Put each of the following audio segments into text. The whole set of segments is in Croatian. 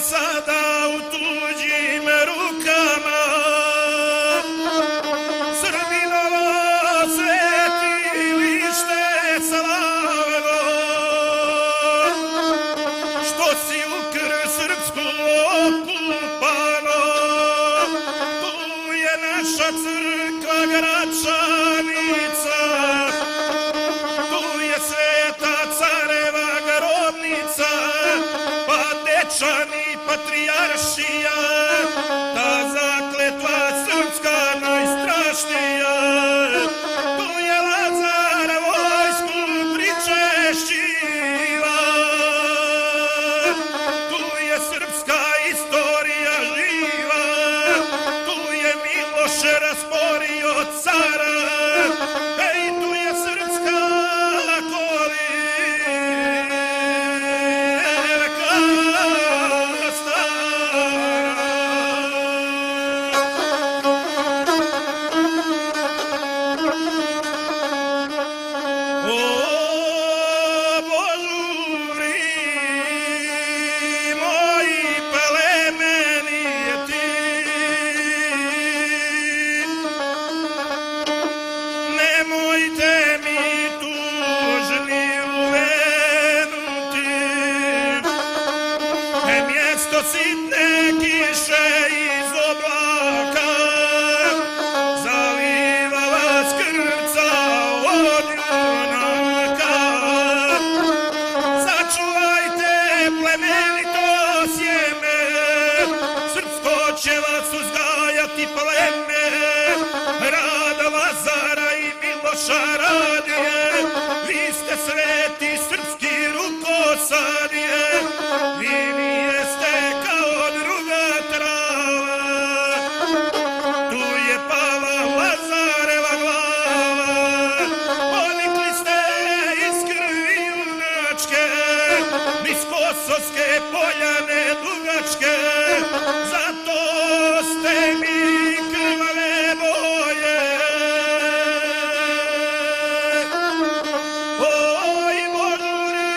sada u tuđim rukama. Srbinovo svetilište slavno, što si u krv srpsku okupano. Tu je naša crkva Gračanica, tu je sveta careva grobnica, pa Dečani patrijaršija, ta zakletva srpska najstrašnija. Tu je Lazar vojsku pričešćiva, tu je srpska istorija živa, tu je Miloš rasporio cara, ej, tu je srpska kolevka stara. O Božuri moji plemeniti, nemojte mi tužni uvenuti, mjesto sitne kiše iz oblaka zaliva vas krvca od junaka. Sačuvajte plemenito sjeme, srpsko će vas uzgajati pleme. Rada Lazara i Miloša radije, vi ste sveti srpski rukosadije, vi mi jeste kao druga trava. Tu je pala Lazareva glava, ponikli ste iz krvi junačke, niz Kosovske poljane dugačke, zato ste mi krvave boje. Oj, Božuri,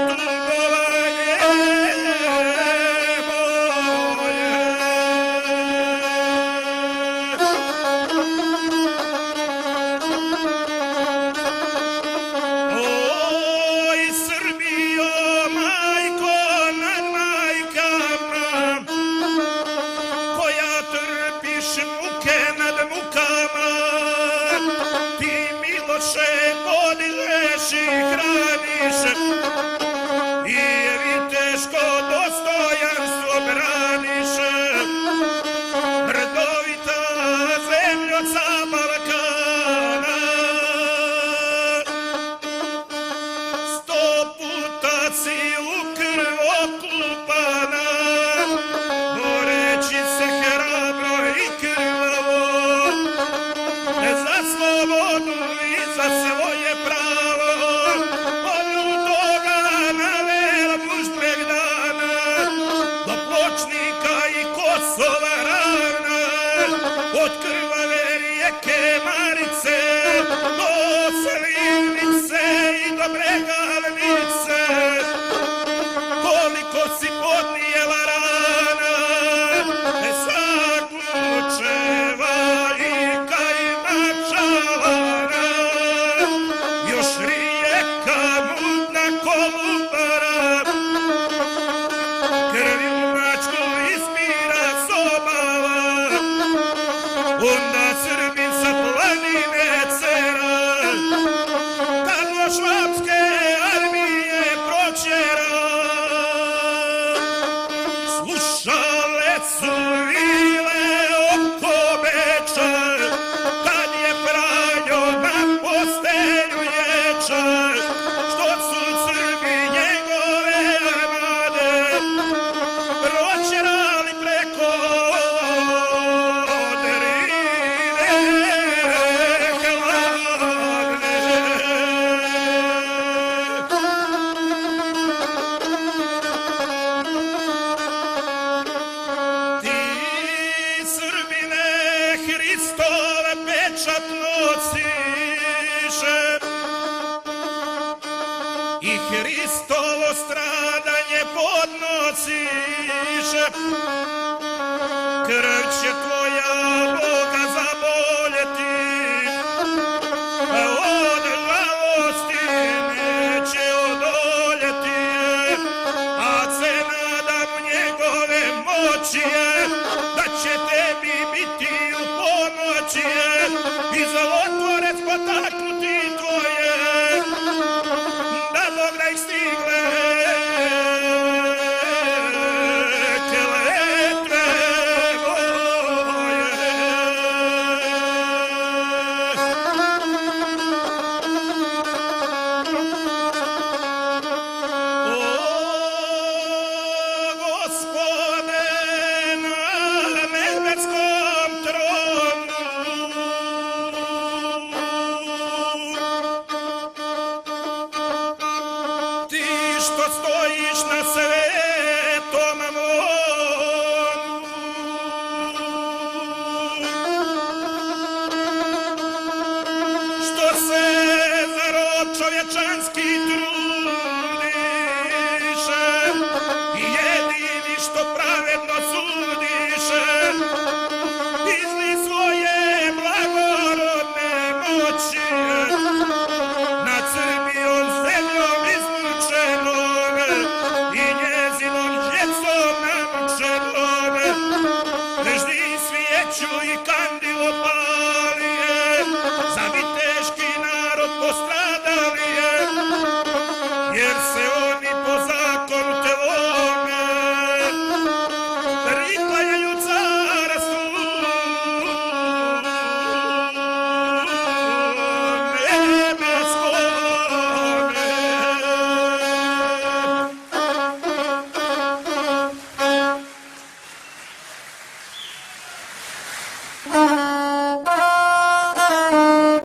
tugovanje moje. Oj, Srbijo, majko nad majkama, koja trpiš muke nad mukama, ti Miloše podižeš i hraniš, i viteško dostojanstvo braniš. Brdovita zemljo sa Balkana, 100 puta si u krv okupana, boreći se hrabro i krvavo za slobodu i za svoje pravo. Od toga na Velbušteg dana do Pločnika i Kosova ravna, od krvave rijeke Marice do Slivnice i do Bregalnice, koliko si podnijela rana, Zaključeva i Kajmakčalana, još rijeka mutna Kolubara, krv junačku ispira s obala, onda Srbin sa planine Cera, kad do švapske armije proćera. Slušale su vile oko Beča, kad je Franjo na postelju ječa, što su Srbi njegove armade proćerali preko Drine hladne. i Hristovo stradanje podnosiš. Krv će tvoja Boga zaboljeti, a od žalosti neće odoljeti, a se nadam njegove moći je, da će tebi biti u pomoći je, i za otvorec potaknuti tvoje, da Bog da ih stigle kletve moje. O Gospode na nebeskom tronu, ti što stojiš na svetom moru, što se za rod čovječanski trud